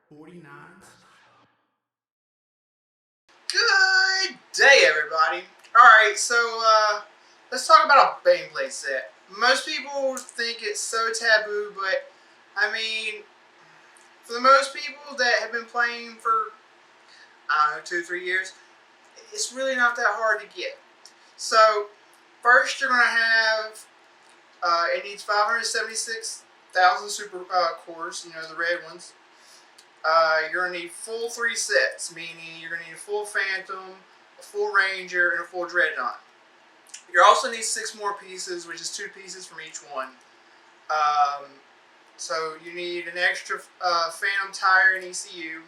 49. Good day, everybody. Alright, so let's talk about a Baneblade set. Most people think it's so taboo, but I mean, for the most people that have been playing for, I don't know, 2-3 years, it's really not that hard to get. So, first you're going to have, it needs 576,000 super cores, you know, the red ones. You're going to need full 3 sets, meaning you're going to need a full Phantom, a full Ranger, and a full Dreadnought. You also need 6 more pieces, which is 2 pieces from each one. So you need an extra Phantom tire and ECU.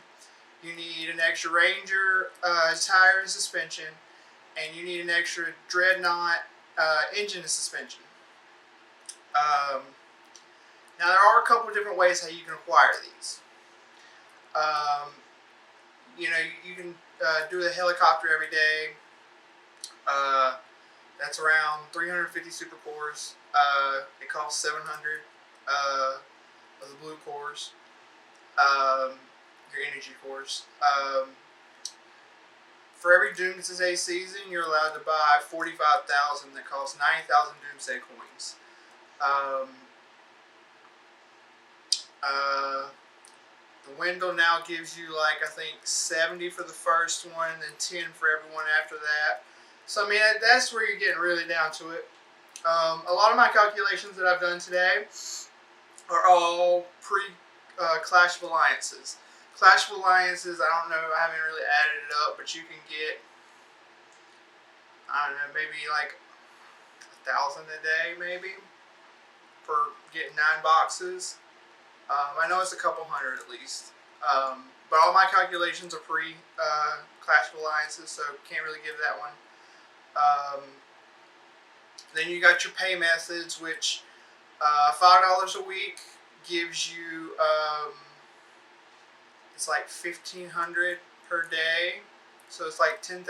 You need an extra Ranger tire and suspension. And you need an extra Dreadnought engine and suspension. Now there are a couple of different ways how you can acquire these. You know, you can do the helicopter every day. That's around 350 super cores. It costs 700 of the blue cores. Your energy cores. For every Doomsday season, you're allowed to buy 45,000 that costs 90,000 Doomsday coins. The window now gives you, like, I think 70 for the first one, and then 10 for everyone after that. So, I mean, that's where you're getting really down to it. A lot of my calculations that I've done today are all pre-Clash of Alliances. Clash of Alliances, I don't know, I haven't really added it up, but you can get, I don't know, maybe like 1,000 a day, maybe, for getting 9 boxes. I know it's a couple hundred at least. But all my calculations are pre-Clash of Alliances, so can't really give that one. Then you got your pay methods, which $5 a week gives you, it's like $1,500 per day, so it's like $10,500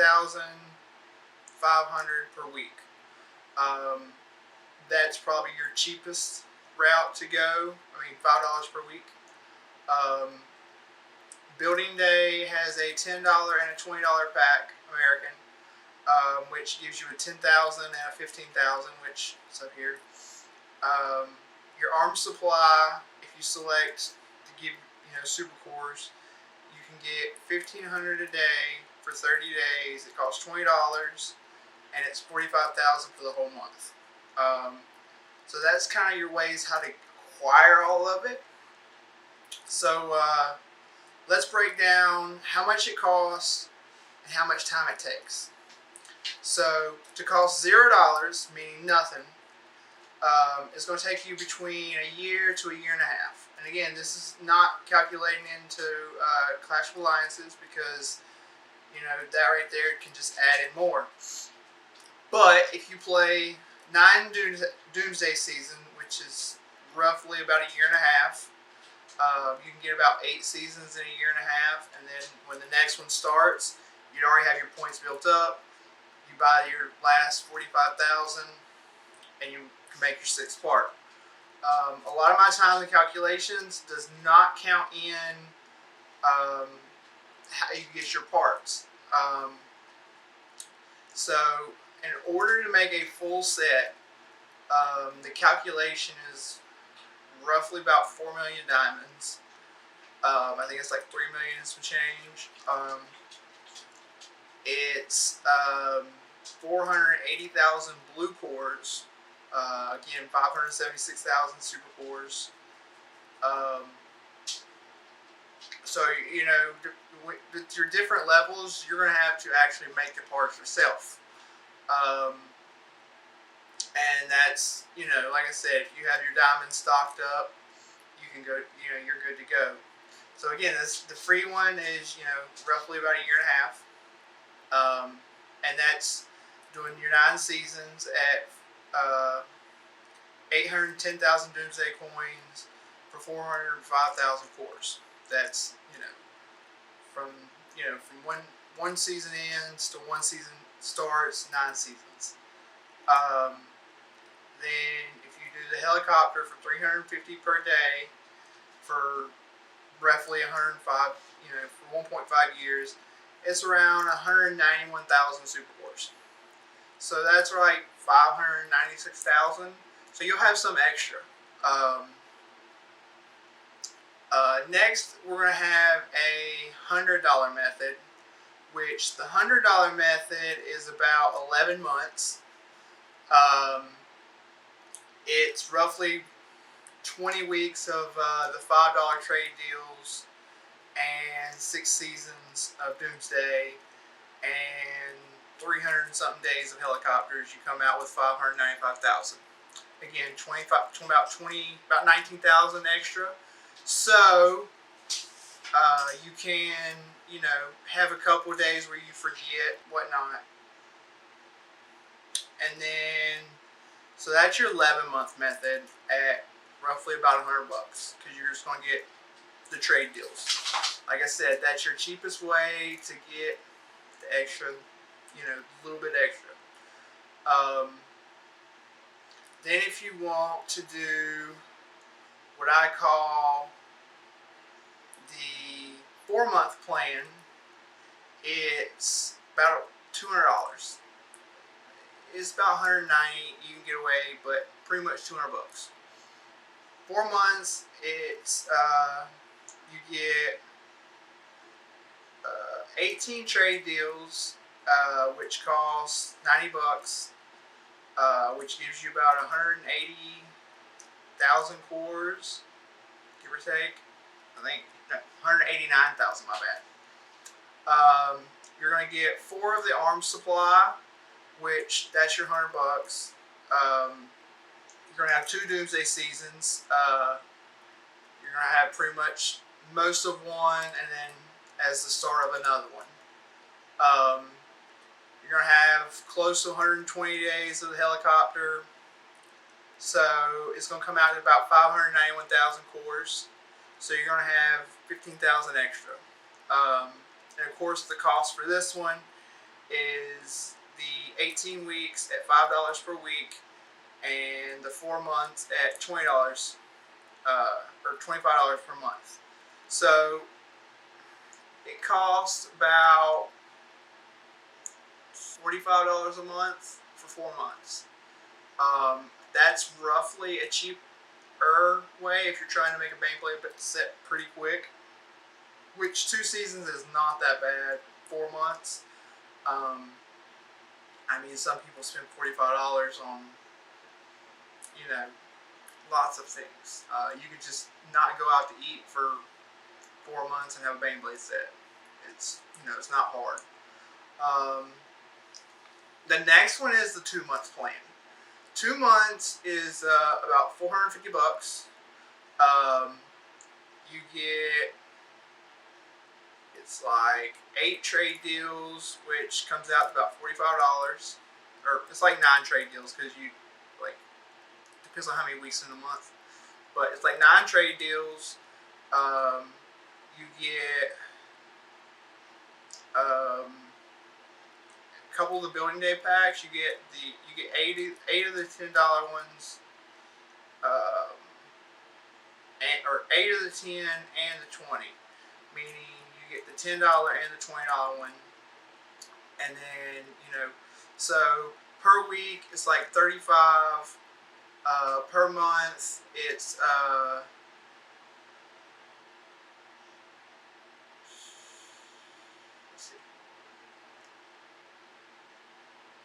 per week. That's probably your cheapest route to go. I mean, $5 per week. Building Day has a $10 and a $20 pack American, which gives you a 10,000 and a 15,000, which is up here. Your arms supply, if you select to give, you know, super cores, you can get 1,500 a day for 30 days. It costs $20, and it's 45,000 for the whole month. So that's kind of your ways how to acquire all of it. So let's break down how much it costs and how much time it takes. So to cost $0, meaning nothing, it's going to take you between a year to a year and a half. And again, this is not calculating into Clash of Alliances, because, you know, that right there can just add in more. But if you play 9 Doomsday season, which is roughly about a year and a half, you can get about 8 seasons in a year and a half, and then when the next one starts, you'd already have your points built up. You buy your last 45,000, and you can make your 6th part. A lot of my time in calculations does not count in how you get your parts. So in order to make a full set, the calculation is roughly about 4 million diamonds. I think it's like 3 million and some change. It's 480,000 blue cores. Again, 576,000 super cores. So, you know, with your different levels, you're going to have to actually make the parts yourself. And that's, you know, like I said, if you have your diamonds stocked up, you can go, you know, you're good to go. So again, the free one is, you know, roughly about a year and a half. And that's doing your 9 seasons at 810,000 Doomsday coins for 405,000 cores. That's, you know, from one season ends to one season starts, 9 seasons. Then if you do the helicopter for 350 per day for roughly 105, for 1.5 years, it's around 191,000 supercores. So that's like 596,000. So you'll have some extra. Next, we're going to have a $100 method, which the $100 method is about 11 months. It's roughly 20 weeks of the $5 trade deals and 6 seasons of Doomsday and 300 and something days of helicopters. You come out with 595,000. Again, about 19,000 extra. So you can, have a couple of days where you forget, whatnot. And then, so that's your 11-month method at roughly about $100 because you're just going to get the trade deals. Like I said, that's your cheapest way to get the extra, a little bit extra. Then if you want to do what I call the 4-month plan, it's about $200. It's about $190 you can get away, but pretty much $200. 4 months, it's you get 18 trade deals, which cost $90, which gives you about 180,000 cores, give or take. I think 189,000. My bad. You're going to get 4 of the arms supply, which that's your $100. You're going to have 2 Doomsday seasons. You're going to have pretty much most of one, and then as the start of another one. You're going to have close to 120 days of the helicopter. So it's going to come out at about 591,000 cores. So you're going to have 15,000 extra. And of course, the cost for this one is the 18 weeks at $5 per week, and the 4 months at $20 or $25 per month. So it costs about $45 a month for 4 months. That's roughly a cheaper way if you're trying to make a Baneblade set pretty quick, which 2 seasons is not that bad. 4 months. Some people spend $45 on, lots of things. You could just not go out to eat for 4 months and have a Baneblade set. It's, it's not hard. The next one is the 2-month plan. 2 months is about $450. You get, it's like 8 trade deals, which comes out to about $45. Or it's like 9 trade deals because depends on how many weeks in a month. But it's like 9 trade deals. You get a couple of the building day packs. You get 8 of the $10 ones, or 8 of the 10 and the 20. Meaning you get the $10 and the $20 one, and then so per week it's like 35. Per month it's let's see,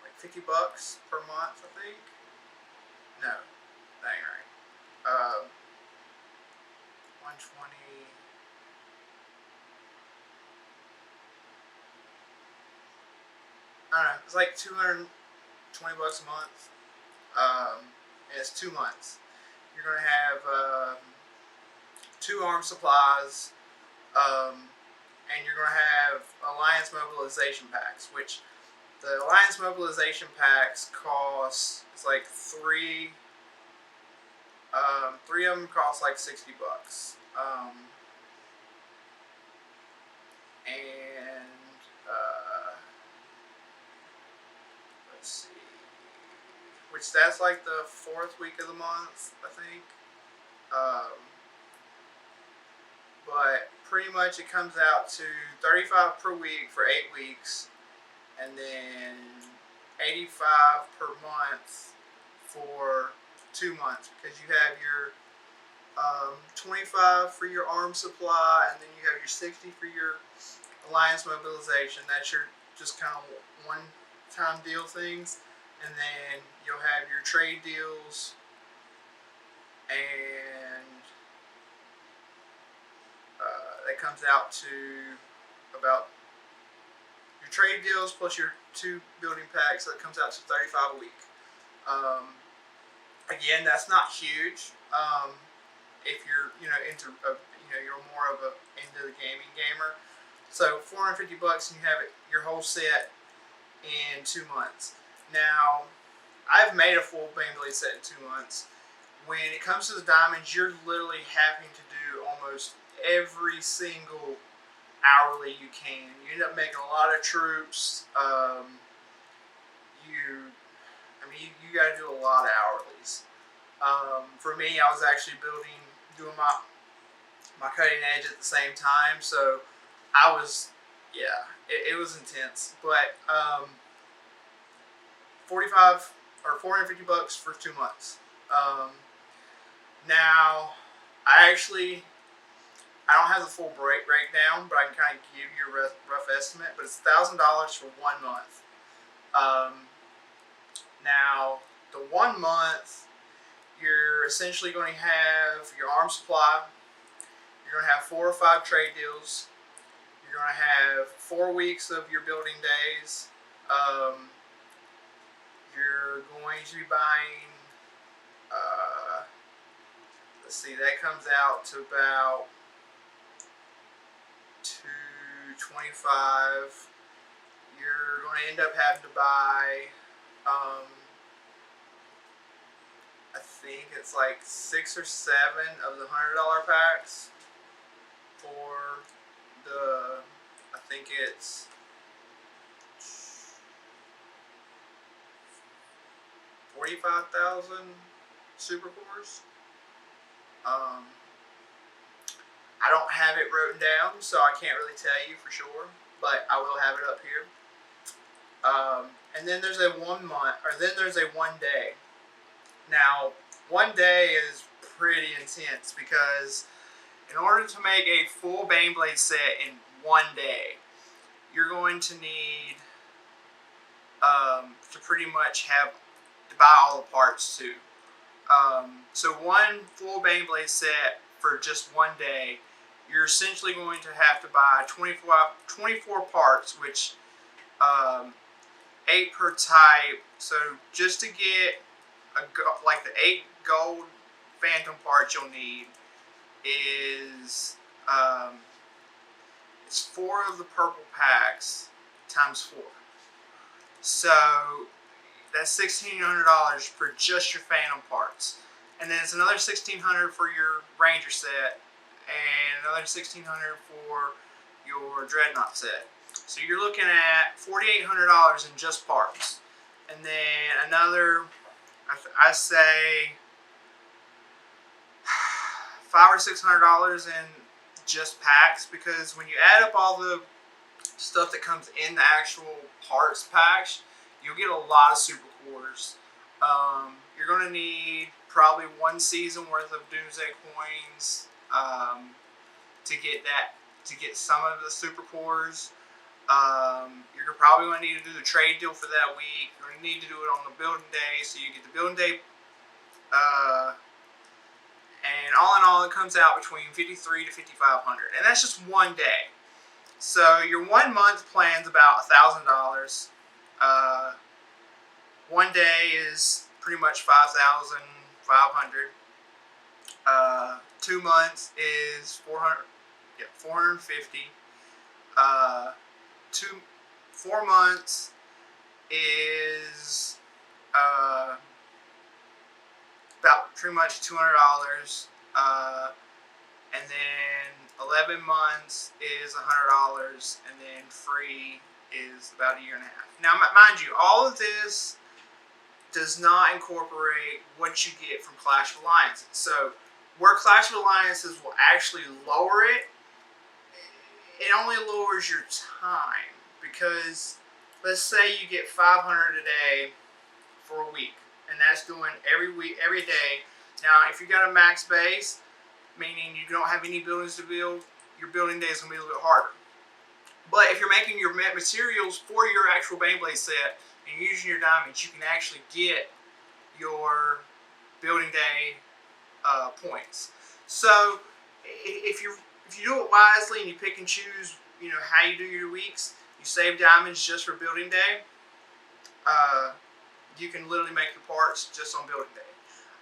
like $50 per month, I think. No, that ain't right. 120. I don't know. It's like $220 a month. And it's 2 months. You're going to have 2 arm supplies, and you're going to have Alliance mobilization packs, which the Alliance mobilization packs cost, it's like 3 of them cost like $60. And let's see, which that's like the 4th week of the month, I think. But but pretty much it comes out to $35 per week for 8 weeks, and then $85 per month for 2 months, because you have your 25 for your arm supply, and then you have your 60 for your alliance mobilization. That's your just kind of one-time deal things, and then you'll have your trade deals, and that comes out to about your trade deals plus your 2 building packs. So that comes out to $35 a week. Again, that's not huge. If you're into you're more of a into the gamer. So $450 and you have your whole set in 2 months. Now, I've made a full Baneblade set in 2 months. When it comes to the diamonds, you're literally having to do almost every single hourly you can. You end up making a lot of troops. You got to do a lot of hourlies. For me, I was actually doing my cutting edge at the same time, so I was, it was intense. But $450 for 2 months. Now, I don't have the full breakdown, but I can kind of give you a rough estimate. But it's $1,000 for 1 month. Now, the 1 month, you're essentially going to have your arm supply. You're going to have 4 or 5 trade deals. You're going to have 4 weeks of your building days. You're going to be buying, let's see, that comes out to about $225. You're going to end up having to buy, I think it's like 6 or 7 of the $100 packs for the, I think it's 45,000 super cores. I don't have it written down, so I can't really tell you for sure, but I will have it up here. And then there's a 1 month, or then there's a 1 day. Now, 1 day is pretty intense because in order to make a full Baneblade set in 1 day, you're going to need to pretty much to buy all the parts too. So 1 full Baneblade set for just 1 day, you're essentially going to have to buy 24 parts, which 8 per type. So just to get like the 8 gold phantom parts you'll need is it's 4 of the purple packs times 4. So that's $1,600 for just your phantom parts, and then it's another $1,600 for your ranger set, and another $1,600 for your dreadnought set. So you're looking at $4,800 in just parts, and then another, I say, $500 or $600 in just packs, because when you add up all the stuff that comes in the actual parts packs, you'll get a lot of super cores. You're going to need probably 1 season worth of Doomsday coins to get some of the super cores. You're probably going to need to do the trade deal for that week. You're going to need to do it on the building day, so you get the building day. And all in all, it comes out between $5,300 to $5,500, and that's just 1 day. So your 1 month plan's about $1,000. 1 day is pretty much $5,500. 2 months is $450. 4 months is about pretty much $200. And then 11 months is $100, and then free is about 1.5 years. Now, mind you, all of this does not incorporate what you get from Clash of Alliances. So, where Clash of Alliances will actually lower it it only lowers your time, because let's say you get 500 a day for a week, and that's doing every week, every day. Now, if you got a max base, meaning you don't have any buildings to build, your building day is going to be a little bit harder. But if you're making your materials for your actual Baneblade set and you're using your diamonds, you can actually get your building day points. So if you do it wisely and you pick and choose, how you do your weeks, you save diamonds just for building day. You can literally make the parts just on building day.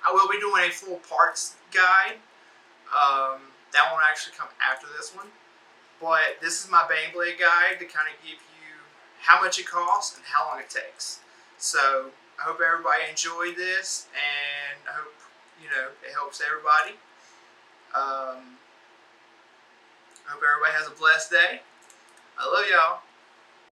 I will be doing a full parts guide. That won't actually come after this one. But this is my Baneblade guide to kind of give you how much it costs and how long it takes. So I hope everybody enjoyed this, and I hope it helps everybody. I hope everybody has a blessed day. I love y'all.